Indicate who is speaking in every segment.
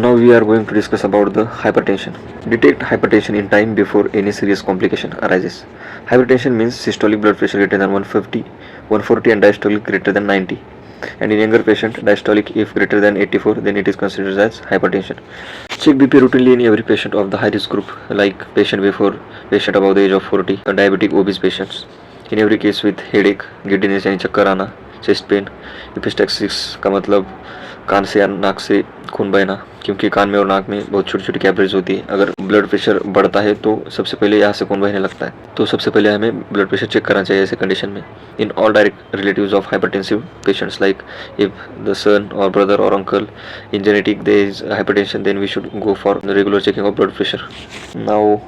Speaker 1: Now we are going to discuss about the hypertension. Detect hypertension in time before any serious complication arises. Hypertension means systolic blood pressure greater than 150, 140 and diastolic greater than 90. And in younger patient, diastolic if greater than 84, then it is considered as hypertension. Check BP routinely in every patient of the high risk group, like patient before, patient above the age of 40, diabetic obese patients. In every case with headache, giddiness यानी चक्कर आना, chest pain, epistaxis का मतलब कान से या नाक से खून बहना, क्योंकि कान में और नाक में बहुत छोटी छोटी कैपिलरीज होती है. अगर ब्लड प्रेशर बढ़ता है तो सबसे पहले यहाँ से खून बहने लगता है, तो सबसे पहले हमें ब्लड प्रेशर चेक करना चाहिए ऐसे कंडीशन में. In all direct relatives of hypertensive patients, like if the son और ब्रदर और uncle in genetic there is hypertension, then we should go for the regular checking of blood pressure. Now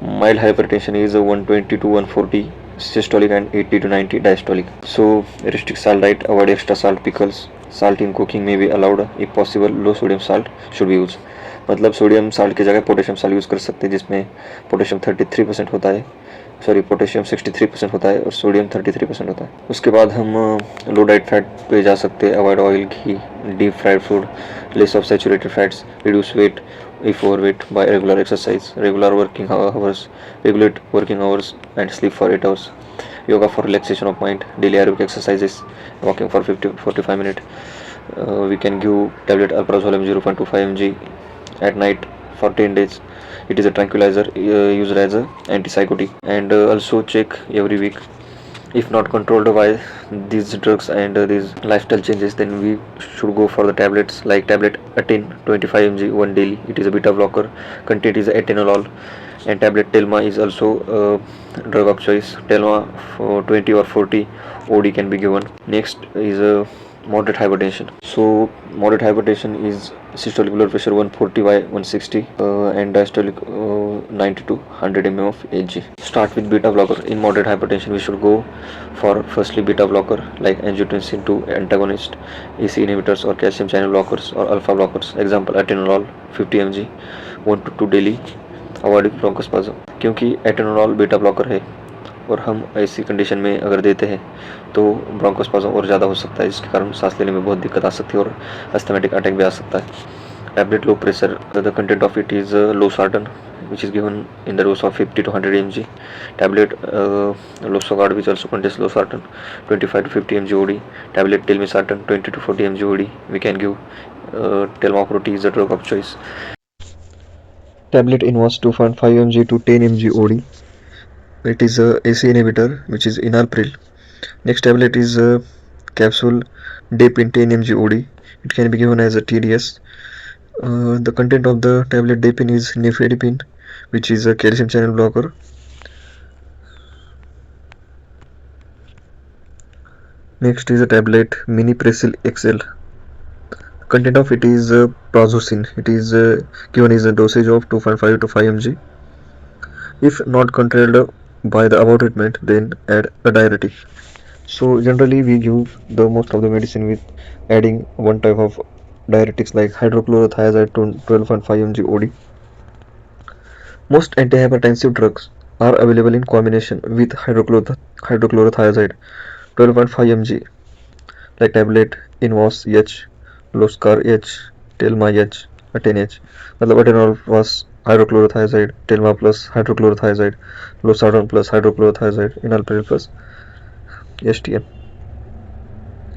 Speaker 1: mild hypertension is 120 to 140 systolic and 80 to 90 diastolic. So restrict salt diet, avoid extra salt, pickles, salt in cooking may be allowed. If possible low sodium salt should be used. मतलब sodium salt की जगह potassium salt use कर सकते हैं, जिसमें potassium 33% होता है, sorry potassium 63% होता है और सोडियम 33% होता है. उसके बाद हम लो डाइट फैट पे जा सकते हैं. Avoid oil, ghee, deep fried food, less of saturated fats, reduce weight if overweight by regular exercise, regular working hours, regulate working hours and sleep for 8 hours. Yoga for relaxation of mind, daily aerobic exercises, walking for 50-45 minutes. We can give tablet alprazolam 0.25 mg at night for 10 days. It is a tranquilizer used as a antipsychotic, and also check every week. If not controlled by these drugs and these lifestyle changes, then we should go for the tablets, like tablet Aten 25 mg one daily. It is a beta blocker, content is atenolol, and tablet Telma is also a drug of choice. Telma for 20 or 40 OD can be given. Next is a moderate hypertension. So moderate hypertension is systolic blood pressure 140 by 160 and diastolic 90 to 100 mm of Hg. Start with beta blocker. In moderate hypertension we should go for firstly beta blocker like angiotensin 2 antagonist, AC inhibitors or calcium channel blockers or alpha blockers. Example atenolol 50 mg 1 to 2 daily. Avoid bronchospasm, क्योंकि एटेनोल beta blocker है और हम ऐसी condition में अगर देते हैं तो ब्रोंकोस्पाज्म और ज़्यादा हो सकता है, जिसके कारण सांस लेने में बहुत दिक्कत आ सकती है और अस्थमैटिक अटैक भी आ सकता है. Tablet low pressure, the content of it is losartan which is given in the dose of 50 to 100 mg. Tablet Losogard which also contains losartan 25 to 50 mg OD. Tablet telmisartan 20 to 40 mg OD. We can give telmaproti is the drug of choice. Tablet Inwas 2.5 mg to 10 mg OD. It is a AC inhibitor which is enalapril. Next tablet is a capsule Dapin 10 mg OD. It can be given as a TDS. The content of the tablet Dapin is nifedipine, which is a calcium channel blocker. Next is a tablet Minipresil XL. Content of it is prazosin. It is given as a dosage of 2.5 to 5 mg. If not controlled by the above treatment, then add a diuretic. So generally we give the most of the medicine with adding one type of diuretics like hydrochlorothiazide to 12.5 mg OD. Most antihypertensive drugs are available in combination with hydrochlorothiazide 12.5 mg, like tablet Inwas H, Loscar H, Telma H, Aten H. मतलब atenolol plus hydrochlorothiazide, Telma plus hydrochlorothiazide, Losartan plus hydrochlorothiazide, enalapril plus STM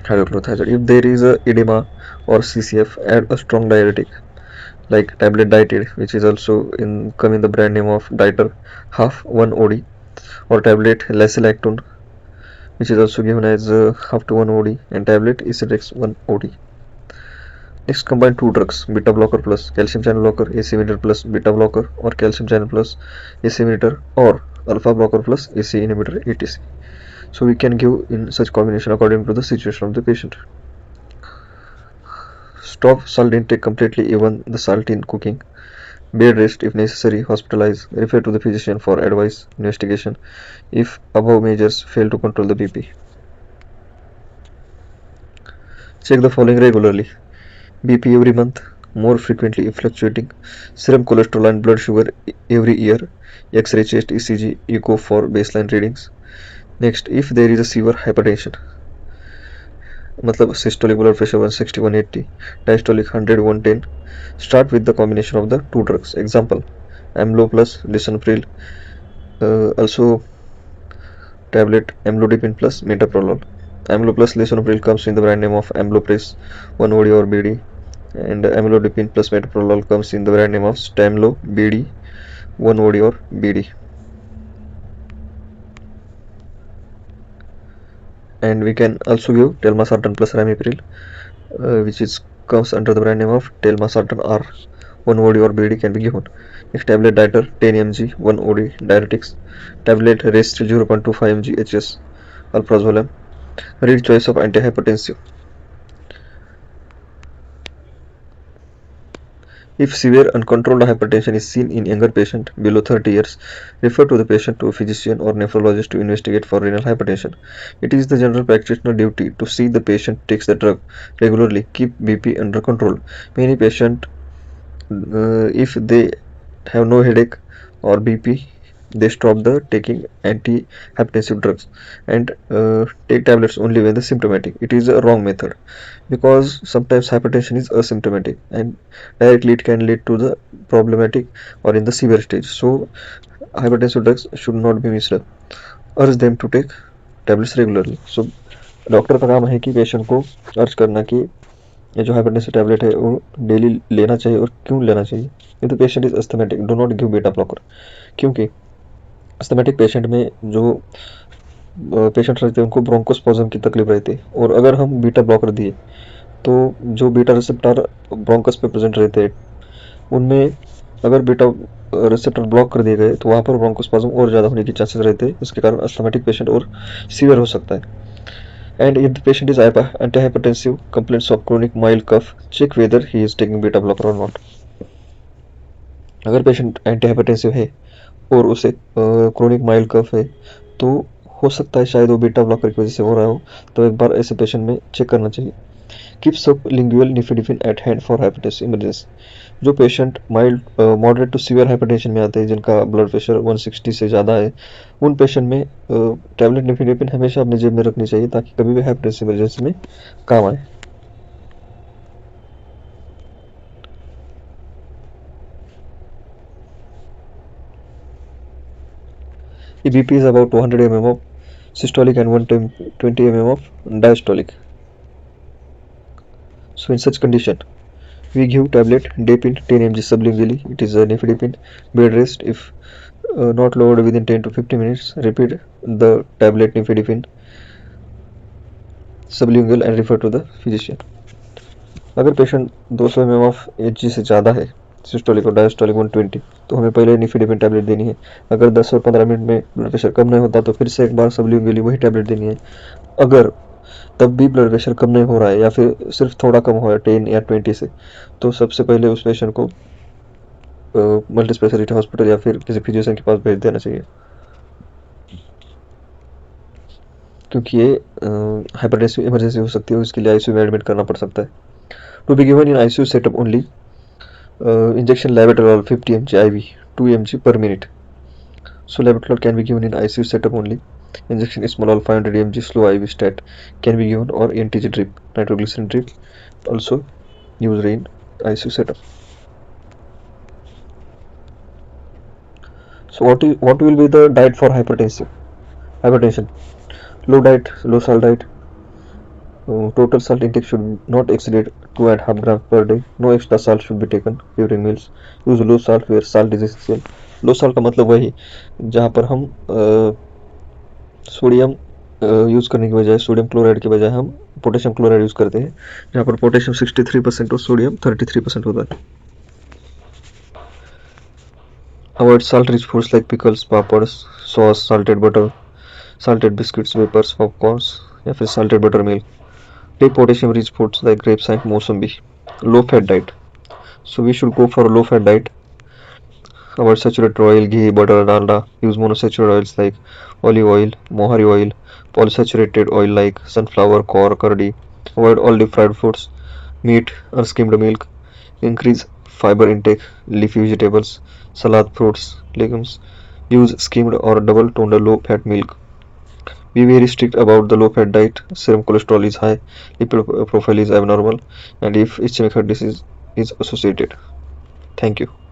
Speaker 1: hydrochlorothiazide. If there is a edema or CCF, add a strong diuretic like tablet Dietid, which is also come in the brand name of Dieter half 1 OD, or tablet Lacilactone, which is also given as half to 1 OD, and tablet Isirex 1 OD. Next, combine two drugs, beta blocker plus calcium channel blocker, AC inhibitor plus beta blocker, or calcium channel plus AC inhibitor, or alpha blocker plus AC inhibitor, etc. So we can give in such combination according to the situation of the patient. Stop salt intake completely, even the salt in cooking. Bed rest if necessary. Hospitalize. Refer to the physician for advice, investigation if above measures fail to control the BP. Check the following regularly: BP every month, more frequently if fluctuating, serum cholesterol and blood sugar every year, X-ray, chest, ECG, echo for baseline readings. Next, if there is a severe hypertension, मतलब systolic blood pressure 160 180, diastolic 100 110. Start with the combination of the two drugs. Example: amlo plus lisinopril, also tablet amlodipine plus metoprolol. Amlo plus lisinopril comes in the brand name of Amlopris 1OD or BD, and amlodipine plus metoprolol comes in the brand name of Stamlo BD 1OD or BD. And we can also give telmasartan plus ramipril, which is comes under the brand name of telmasartan R 1OD or BD can be given. Next, tablet dieters 10 mg 1OD diuretics, tablet rest 0.25 mg HS alprazolam. Read choice of antihypertensive. If severe uncontrolled hypertension is seen in younger patient below 30 years, refer to the patient to a physician or nephrologist to investigate for renal hypertension. It is the general practitioner duty to see the patient takes the drug regularly, keep BP under control. Many patients, if they have no headache or BP, they stop the taking antihypertensive drugs and take tablets only when the symptomatic. It is a wrong method because sometimes hypertension is asymptomatic and directly it can lead to the problematic or in the severe stage. So hypertensive drugs should not be missed up. Urge them to take tablets regularly. So doctor का काम है कि patient को अर्ज करना कि ये जो हाइपरटेंसिव टैबलेट है वो डेली लेना चाहिए और क्यों लेना चाहिए. If the patient is asthmatic, do not give beta blocker. क्योंकि अस्थमेटिक पेशेंट में जो पेशेंट रहते हैं उनको ब्रोंकोस्पाज्म की तकलीफ रहती है और अगर हम बीटा ब्लॉकर दिए तो जो बीटा रिसेप्टर ब्रोंकस पे प्रेजेंट रहते हैं उनमें अगर बीटा रिसेप्टर ब्लॉक कर दिए गए तो वहाँ पर ब्रोंकोस्पाज्म और ज़्यादा होने के चांसेस रहते हैं. इसके कारण अस्थमेटिक पेशेंट और सीवियर हो सकता है. And if the patient is antihypertensive, complaints of chronic mild cough, check whether he is taking beta blocker or not. अगर पेशेंट एंटीहाइपरटेंसिव है और उसे क्रोनिक माइल्ड कफ है तो हो सकता है शायद वो बीटा ब्लॉकर की वजह से हो रहा हो, तो एक बार ऐसे पेशेंट में चेक करना चाहिए. Keep sublingual nifedipine at hand for hypertensive emergency. जो patient mild moderate to severe hypertension में आते हैं जिनका ब्लड प्रेशर 160 से ज़्यादा है, उन पेशेंट में टैबलेट निफेडिपिन हमेशा अपनी जेब में रखनी चाहिए ताकि कभी भी हाइपरटेंसिव इमरजेंसी में काम आए. If BP is about 200 mm of systolic and 120 mm of diastolic. So in such condition, we give tablet Dapin 10 mg sublingually. It is a nifedipine. Bed rest. If not lowered within 10 to 15 minutes, repeat the tablet nifedipine sublingual and refer to the physician. अगर patient 200 mm of Hg से ज़्यादा है, systolic और diastolic 120, तो हमें पहले nifedipine tablet देनी है. अगर 10 और 15 मिनट में ब्लड प्रेशर कम नहीं होता तो फिर से एक बार सबलिंगुअली वही टैबलेट देनी है. अगर तब भी ब्लड प्रेशर कम नहीं हो रहा है या फिर सिर्फ थोड़ा कम हो रहा है 10 या 20 से, तो सबसे पहले उस पेशेंट को मल्टी स्पेशलिटी हॉस्पिटल या फिर किसी फिजिशियन के पास भेज देना चाहिए क्योंकि ये हाइपरटेंसिव इमरजेंसी हो सकती है, इसके लिए आईसीयू में एडमिट करना पड़ सकता है. To be given in ICU setup only, injection labetalol 50 mg IV 2 mg per minute. So labetalol can be given in ICU setup only. Injection Esmolol 500 mg slow IV stat can be given, or NTG drip, nitroglycerin drip, also used in ICU setup. So what will be the diet for hypertension? Low diet, low salt diet. Total salt intake should not exceed 2.5 grams per day. No extra salt should be taken during meals. Use low salt where salt is essential. Low salt का मतलब वही जहाँ पर हम sodium use करने की बजाय, sodium chloride के बजाय हम पोटेशियम क्लोराइड यूज़ करते हैं, जहाँ पर पोटेशियम 63% और सोडियम 33% होता है. Avoid salt rich foods like pickles, papad, sauce, salted butter, salted biscuits, wafers, popcorns या फिर salted buttermilk. Take potassium rich foods like grapes and mosambi. Low fat diet. So we should go for a low fat diet. Avoid saturated oil, ghee, butter, dalda. Use monosaturated oils like olive oil, mohari oil, polysaturated oil like sunflower, curd. Avoid all deep fried foods, meat or skimmed milk. Increase fiber intake, leafy vegetables, salad, fruits, legumes. Use skimmed or double toned low fat milk. Be very strict about the low fat diet. Serum cholesterol is high, lipid profile is abnormal, and if ischemic heart disease is associated. Thank you.